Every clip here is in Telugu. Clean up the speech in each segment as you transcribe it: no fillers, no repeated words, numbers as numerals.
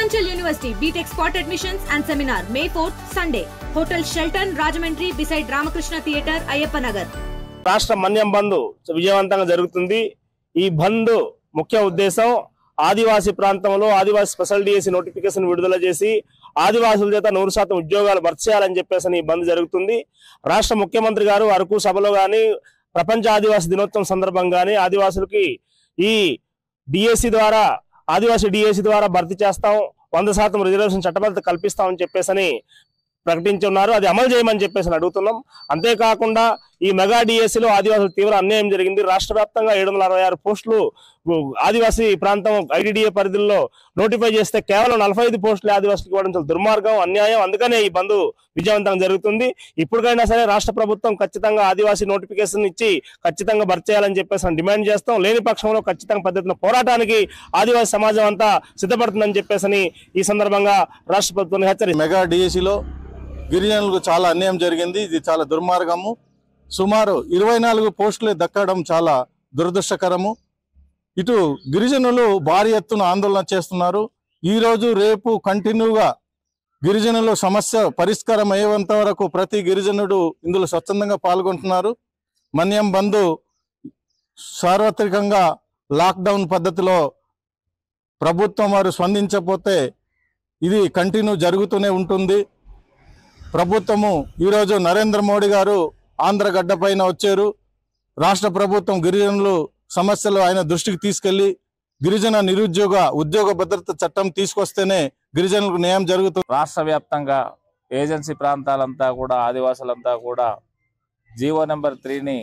Residential University BTech Spot Admissions and Seminar May 4th Sunday. Hotel Shelton Rajamundry beside Ramakrishna Theatre, Ayyappa Nagar. రాష్ట్ర మన్యం బంద్ విజయవంతంగా జరుగుతుంది. ఈ బంద్ ముఖ్య ఉద్దేశం ఆదివాసీ ప్రాంతంలో ఆదివాసీ స్పెషల్ డిఎస్సి నోటిఫికేషన్ విడుదల చేసి ఆదివాసుల చేత 100% ఉద్యోగాలు భర్తీ చేయాలని చెప్పేసి ఈ బంద్ జరుగుతుంది. రాష్ట్ర ముఖ్యమంత్రి గారు అరకు సభలో కానీ ప్రపంచ ఆదివాసీ దినోత్సవం సందర్భంగా కానీ ఆదివాసులకి ఈ డిఎస్సి ద్వారా ఆదివాసీ డిఎస్సి ద్వారా భర్తీ చేస్తాం, 100% రిజర్వేషన్ చట్టబద్ధత కల్పిస్తామని చెప్పేసి ప్రకటించి ఉన్నారు. అది అమలు చేయమని చెప్పేసి అడుగుతున్నాం. అంతేకాకుండా ఈ మెగా డిఎస్సిలో ఆదివాసులకు తీవ్ర అన్యాయం జరిగింది. రాష్ట్ర వ్యాప్తంగా 766 పోస్టులు ఆదివాసీ ప్రాంతం ఐడిడిఏ పరిధిలో నోటిఫై చేస్తే కేవలం 45 పోస్టులు ఆదివాసులకు ఇవ్వడం చాలా దుర్మార్గం, అన్యాయం. అందుకనే ఈ బంద్ విజయవంతంగా జరుగుతుంది. ఇప్పటికైనా సరే రాష్ట్ర ప్రభుత్వం ఖచ్చితంగా ఆదివాసీ నోటిఫికేషన్ ఇచ్చి ఖచ్చితంగా భర్తీ చేయాలని చెప్పేసి డిమాండ్ చేస్తాం. లేని పక్షంలో ఖచ్చితంగా పద్ధతిన పోరాటానికి ఆదివాసీ సమాజం అంతా సిద్ధపడుతుందని చెప్పేసి ఈ సందర్భంగా రాష్ట్ర ప్రభుత్వం హెచ్చరించింది. మెగా డిఎస్సిలో గిరిజనులకు చాలా అన్యాయం జరిగింది. ఇది చాలా దుర్మార్గము. సుమారు 24 పోస్టులే దక్కడం చాలా దురదృష్టకరము. ఇటు గిరిజనులు భారీ ఎత్తున ఆందోళన చేస్తున్నారు. ఈరోజు రేపు కంటిన్యూగా గిరిజనుల సమస్య పరిష్కారం అయ్యేంత వరకు ప్రతి గిరిజనుడు ఇందులో స్వచ్ఛందంగా పాల్గొంటున్నారు. మన్యం బంద్ సార్వత్రికంగా లాక్డౌన్ పద్ధతిలో ప్రభుత్వం వారు స్పందించకపోతే ఇది కంటిన్యూ జరుగుతూనే ఉంటుంది. ప్రభుత్వము ఈరోజు నరేంద్ర మోడీ గారు ఆంధ్ర గడ్డ పైన వచ్చారు. రాష్ట్ర ప్రభుత్వం గిరిజనులు సమస్యలు ఆయన దృష్టికి తీసుకెళ్లి గిరిజన నిరుద్యోగ ఉద్యోగ భద్రత చట్టం తీసుకొస్తేనే గిరిజనులకు న్యాయం జరుగుతుంది. రాష్ట్ర వ్యాప్తంగా ఏజెన్సీ ప్రాంతాలంతా కూడా ఆదివాసులంతా కూడా జీవో నెంబర్ 3ని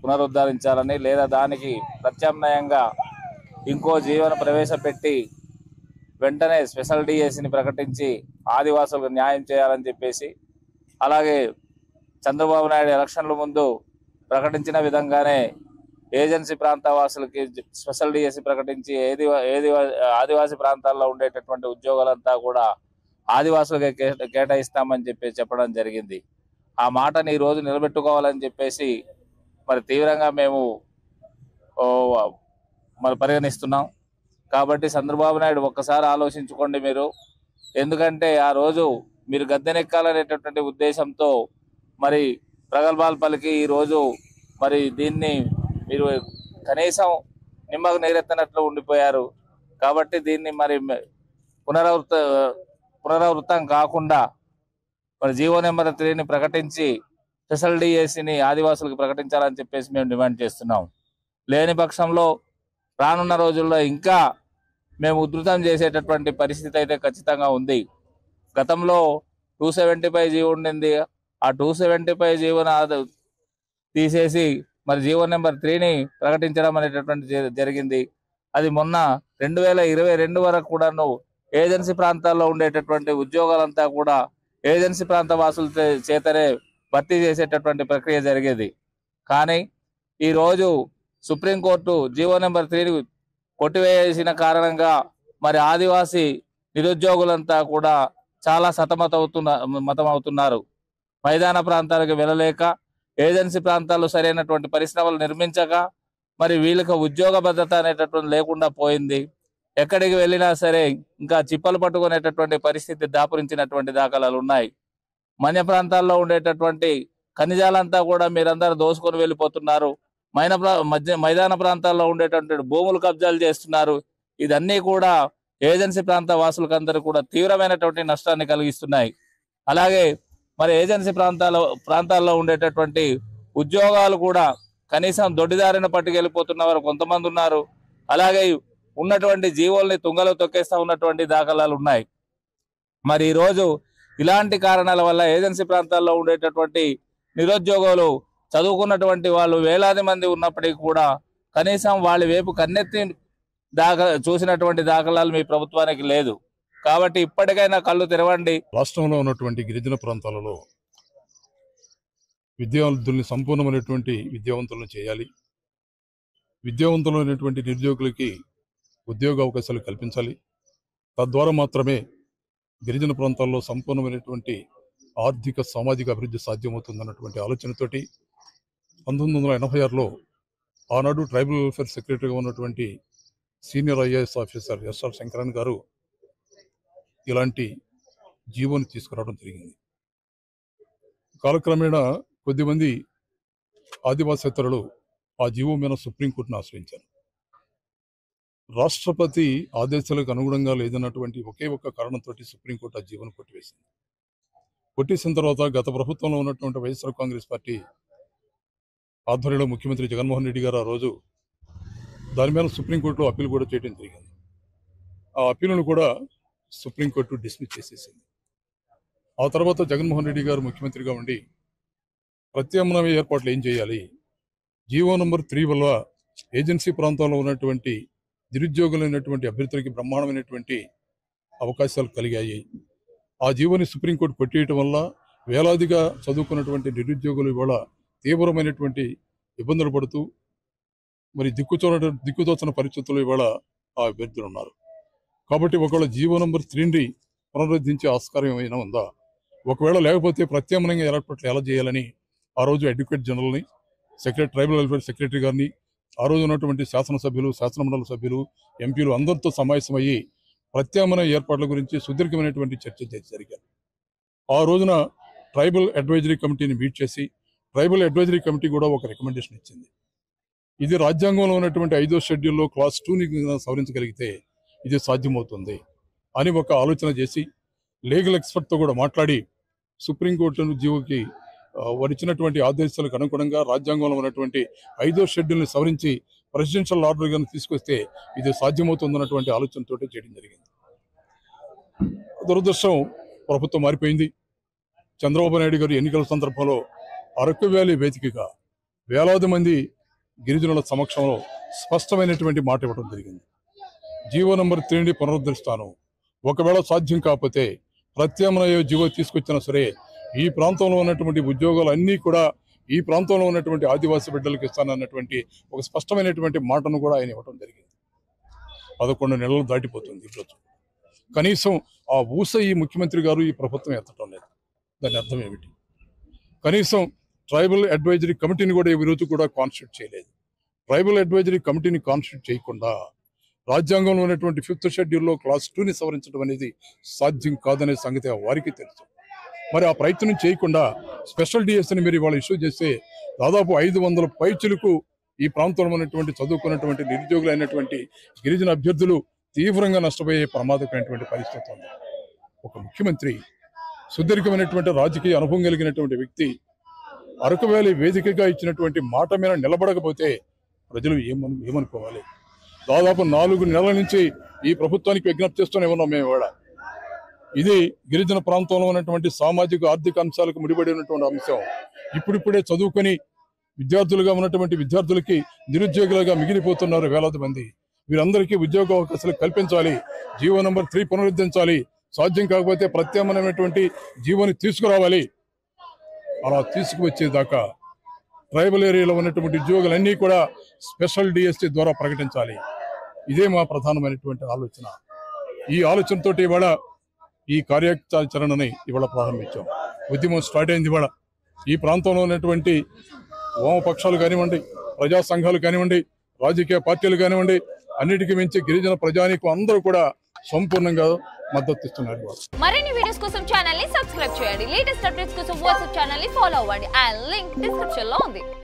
పునరుద్ధరించాలని, లేదా దానికి ప్రత్యామ్నాయంగా ఇంకో జీవోను ప్రవేశపెట్టి వెంటనే స్పెషల్ డిఎస్సిని ప్రకటించి ఆదివాసులకు న్యాయం చేయాలని చెప్పేసి, అలాగే చంద్రబాబు నాయుడు ఎలక్షన్ల ముందు ప్రకటించిన విధంగానే ఏజెన్సీ ప్రాంత వాసులకి స్పెషల్ డిఎస్సి ప్రకటించి ఆదివాసీ ప్రాంతాల్లో ఉండేటటువంటి ఉద్యోగాలంతా కూడా ఆదివాసులకే కేటాయిస్తామని చెప్పడం జరిగింది. ఆ మాటని ఈరోజు నిలబెట్టుకోవాలని చెప్పేసి మరి తీవ్రంగా మేము పరిగణిస్తున్నాం. కాబట్టి చంద్రబాబు నాయుడు ఒక్కసారి ఆలోచించుకోండి మీరు. ఎందుకంటే ఆ రోజు మీరు గద్దెనెక్కాలనేటటువంటి ఉద్దేశంతో మరి ప్రగల్భాలు పలికి ఈరోజు మరి దీన్ని మీరు కనీసం నిమ్మకు నీరెత్తనట్లు ఉండిపోయారు. కాబట్టి దీన్ని మరి పునరావృతం కాకుండా మరి జీవో నెంబర్ 3ని ప్రకటించి స్పెషల్ డిఎస్సిని ఆదివాసులకు ప్రకటించాలని చెప్పేసి మేము డిమాండ్ చేస్తున్నాం. లేని పక్షంలో రానున్న రోజుల్లో ఇంకా మేము ఉధృతం చేసేటటువంటి పరిస్థితి అయితే ఖచ్చితంగా ఉంది. గతంలో 275 జీవో ఉండింది. ఆ 275 జీవోను తీసేసి మరి జీవో నెంబర్ 3ని ప్రకటించడం అనేటటువంటి జరిగింది. అది మొన్న 2022 వరకు కూడాను ఏజెన్సీ ప్రాంతాల్లో ఉండేటటువంటి ఉద్యోగాలంతా కూడా ఏజెన్సీ ప్రాంత వాసుల చేతనే భర్తీ చేసేటటువంటి ప్రక్రియ జరిగేది. కానీ ఈరోజు సుప్రీంకోర్టు జీవో నెంబర్ 3ని కొట్టివేసిన కారణంగా మరి ఆదివాసీ నిరుద్యోగులంతా కూడా చాలా మతమవుతున్నారు. మైదాన ప్రాంతాలకు వెళ్ళలేక, ఏజెన్సీ ప్రాంతాల్లో సరైనటువంటి పరిశ్రమలు నిర్మించక మరి వీళ్ళకి ఉద్యోగ భద్రత అనేటటువంటి లేకుండా పోయింది. ఎక్కడికి వెళ్ళినా సరే ఇంకా చిప్పలు పట్టుకునేటటువంటి పరిస్థితి దాపురించినటువంటి దాఖలాలు ఉన్నాయి. మన్య ప్రాంతాల్లో ఉండేటటువంటి ఖనిజాలంతా కూడా మీరందరూ దోసుకొని వెళ్ళిపోతున్నారు. మైదాన ప్రాంతాల్లో ఉండేటటువంటి భూములు కబ్జాలు చేస్తున్నారు. ఇదన్నీ కూడా ఏజెన్సీ ప్రాంత వాసులకందరూ కూడా తీవ్రమైనటువంటి నష్టాన్ని కలిగిస్తున్నాయి. అలాగే మరి ఏజెన్సీ ప్రాంతాల్లో ఉండేటటువంటి ఉద్యోగాలు కూడా కనీసం దొడ్డిదారిన పట్టుకెళ్ళిపోతున్న వారు కొంతమంది ఉన్నారు. అలాగే ఉన్నటువంటి జీవోల్ని తుంగలో తొక్కేస్తా ఉన్నటువంటి దాఖలాలు ఉన్నాయి. మరి ఈరోజు ఇలాంటి కారణాల వల్ల ఏజెన్సీ ప్రాంతాల్లో ఉండేటటువంటి నిరుద్యోగులు చదువుకున్నటువంటి వాళ్ళు వేలాది మంది ఉన్నప్పటికీ కూడా కనీసం వాళ్ళ వైపు కన్నెత్తి చూసినటువంటి దాఖలాలు మీ ప్రభుత్వానికి లేదు. కాబట్టి ఇప్పటికైనా కళ్ళు తెరవండి. రాష్ట్రంలో ఉన్నటువంటి గిరిజన ప్రాంతాలలో విద్యార్థుల్ని సంపూర్ణమైనటువంటి విద్యావంతులను చేయాలి. విద్యావంతులైనటువంటి నిరుద్యోగులకి ఉద్యోగ అవకాశాలు కల్పించాలి. తద్వారా మాత్రమే గిరిజన ప్రాంతాల్లో సంపూర్ణమైనటువంటి ఆర్థిక సామాజిక అభివృద్ధి సాధ్యమవుతుందన్నటువంటి ఆలోచనతోటి 1986లో ఆనాడు ట్రైబల్ వెల్ఫేర్ సెక్రటరీగా ఉన్నటువంటి senior IAS officer SR Shankaran గారు ఇలాంటి జీవోని తీసుకురావడం జరిగింది. కాలక్రమేణా కొద్దిమంది ఆదివాసేతరులు ఆ జీవో మీద సుప్రీంకోర్టును ఆశ్రయించారు. రాష్ట్రపతి ఆదేశాలకు అనుగుణంగా లేదన్నటువంటి ఒకే ఒక్క కారణంతో సుప్రీంకోర్టు ఆ జీవోను కొట్టివేసింది. కొట్టేసిన తర్వాత గత ప్రభుత్వంలో ఉన్నటువంటి వైఎస్ఆర్ కాంగ్రెస్ పార్టీ ఆధ్వర్యంలో ముఖ్యమంత్రి జగన్మోహన్ రెడ్డి గారు ఆ రోజు దాని మీద సుప్రీంకోర్టులో అప్పీల్ కూడా చేయడం జరిగింది. ఆ అప్పీలును కూడా సుప్రీంకోర్టు డిస్మిస్ చేసేసింది. ఆ తర్వాత జగన్మోహన్ రెడ్డి గారు ముఖ్యమంత్రిగా ఉండి ప్రత్యామ్నాయ ఏర్పాట్లు ఏం చేయాలి, జీవో నంబర్ 3 వల్ల ఏజెన్సీ ప్రాంతంలో ఉన్నటువంటి నిరుద్యోగులైనటువంటి అభ్యర్థులకి బ్రహ్మాండమైనటువంటి అవకాశాలు కలిగాయి. ఆ జీవోని సుప్రీంకోర్టు కొట్టేయటం వల్ల వేలాదిగా చదువుకున్నటువంటి నిరుద్యోగులు ఇవాళ తీవ్రమైనటువంటి ఇబ్బందులు పడుతూ మరి దిక్కుతోచని పరిస్థితుల్లో ఇవాళ ఆ అభ్యర్థులు ఉన్నారు. కాబట్టి ఒకవేళ జీవో నంబర్ 3ని పునరుద్ధరించే ఆస్కారం ఏమైనా ఉందా, ఒకవేళ లేకపోతే ప్రత్యామ్నాయంగా ఏర్పాట్లు ఎలా చేయాలని ఆ రోజు అడ్వకేట్ జనరల్ని, ట్రైబల్ వెల్ఫేర్ సెక్రటరీ గారిని, ఆ రోజు ఉన్నటువంటి శాసనసభ్యులు, శాసనమండలి సభ్యులు, ఎంపీలు అందరితో సమావేశమయ్యి ప్రత్యామ్నాయ ఏర్పాట్ల గురించి సుదీర్ఘమైనటువంటి చర్చ జరిగారు. ఆ రోజున ట్రైబల్ అడ్వైజరీ కమిటీని మీట్ చేసి ట్రైబల్ అడ్వైజరీ కమిటీ కూడా ఒక రికమెండేషన్ ఇచ్చింది. ఇది రాజ్యాంగంలో ఉన్నటువంటి 5వ షెడ్యూల్లో క్లాస్ 2ని సవరించగలిగితే ఇది సాధ్యమవుతుంది అని ఒక ఆలోచన చేసి లీగల్ ఎక్స్పర్ట్తో కూడా మాట్లాడి సుప్రీంకోర్టు జీవోకి వారు ఇచ్చినటువంటి ఆదేశాలకు అనుగుణంగా రాజ్యాంగంలో ఉన్నటువంటి 5వ షెడ్యూల్ని సవరించి ప్రెసిడెన్షియల్ ఆర్డర్ గాని తీసుకొస్తే ఇది సాధ్యమవుతుందన్నటువంటి ఆలోచనతో చేయడం జరిగింది. దురదృష్టం, ప్రభుత్వం మారిపోయింది. చంద్రబాబు నాయుడు గారు ఎన్నికల సందర్భంలో అరకు వ్యాలీ వేదికగా వేలాది మంది గిరిజనుల సమక్షంలో స్పష్టమైనటువంటి మాట ఇవ్వడం జరిగింది. జీవో నంబర్ 3ని పునరుద్ధరిస్తాను, ఒకవేళ సాధ్యం కాకపోతే ప్రత్యామ్నాయ జీవో తీసుకొచ్చినా సరే ఈ ప్రాంతంలో ఉన్నటువంటి ఉద్యోగాలు అన్నీ కూడా ఈ ప్రాంతంలో ఉన్నటువంటి ఆదివాసీ బిడ్డలకు ఇస్తానన్నటువంటి ఒక స్పష్టమైనటువంటి మాటను కూడా ఆయన ఇవ్వడం జరిగింది. 11 నెలలు దాటిపోతుంది. ఈరోజు కనీసం ఆ ఊస ఈ ముఖ్యమంత్రి గారు ఈ ప్రభుత్వం ఎత్తడం లేదు. దాని అర్థం ఏమిటి? కనీసం ట్రైబల్ అడ్వైజరీ కమిటీని కూడా ఈ రోజు కూడా కాన్స్టిట్యూట్ చేయలేదు. ట్రైబల్ అడ్వైజరీ కమిటీని కాన్స్టిట్యూట్ చేయకుండా రాజ్యాంగంలో ఉన్నటువంటి 5th షెడ్యూల్లో క్లాస్ 2ని సవరించడం అనేది సాధ్యం కాదనే సంగతి వారికి తెలుసు. మరి ఆ ప్రయత్నం చేయకుండా స్పెషల్ డిఎస్ని మీరు ఇవాళ ఇష్యూ చేస్తే దాదాపు 500 పైచులకు ఈ ప్రాంతంలో ఉన్నటువంటి చదువుకున్నటువంటి నిరుద్యోగులు అయినటువంటి గిరిజన అభ్యర్థులు తీవ్రంగా నష్టపోయే ప్రమాదకరమైనటువంటి పరిస్థితి ఉంది. ఒక ముఖ్యమంత్రి, సుదీర్ఘమైనటువంటి రాజకీయ అనుభవం కలిగినటువంటి వ్యక్తి అరకు వ్యాలీ వేదికగా ఇచ్చినటువంటి మాట మీద నిలబడకపోతే ప్రజలు ఏమనుకోవాలి? దాదాపు 4 నెలల నుంచి ఈ ప్రభుత్వానికి విజ్ఞప్తి చేస్తూనే ఉన్నాం మేము కూడా. ఇది గిరిజన ప్రాంతంలో ఉన్నటువంటి సామాజిక ఆర్థిక అంశాలకు ముడిపడి ఉన్నటువంటి అంశం. ఇప్పుడిప్పుడే చదువుకొని విద్యార్థులుగా ఉన్నటువంటి విద్యార్థులకి నిరుద్యోగులుగా మిగిలిపోతున్నారు వేలాది మంది. వీరందరికీ ఉద్యోగ అవకాశాలు కల్పించాలి, జీవో నంబర్ 3 పునరుద్ధరించాలి. సాధ్యం కాకపోతే ప్రత్యామ్నాయమైనటువంటి జీవోని తీసుకురావాలి. అలా తీసుకువచ్చేదాకా ట్రైబల్ ఏరియాలో ఉన్నటువంటి ఉద్యోగులన్నీ కూడా స్పెషల్ డిఎస్టీ ద్వారా ప్రకటించాలి. ఇదే మా ప్రధానమైనటువంటి ఆలోచన. ఈ ఆలోచనతో ఇవాళ ఈ కార్యాచరణని ఇవాళ ప్రారంభించాం. ఉద్యమం స్టార్ట్ అయింది. ఇవాళ ఈ ప్రాంతంలో ఉన్నటువంటి వామపక్షాలు కానివ్వండి, ప్రజా సంఘాలు కానివ్వండి, రాజకీయ పార్టీలు కానివ్వండి, అన్నిటికీ మించి గిరిజన ప్రజానీకం అందరూ కూడా సంపూర్ణంగా మద్దతు ఇస్తున్నారు. మరిన్ని వీడియోస్ కోసం ఛానల్ ని సబ్స్క్రైబ్ చేయండి. లేటెస్ట్ అప్డేట్స్ కోసం వాట్సాప్ ఛానల్ ని ఫాలో అవ్వండి. ఆ లింక్ డిస్క్రిప్షన్ లో ఉంది.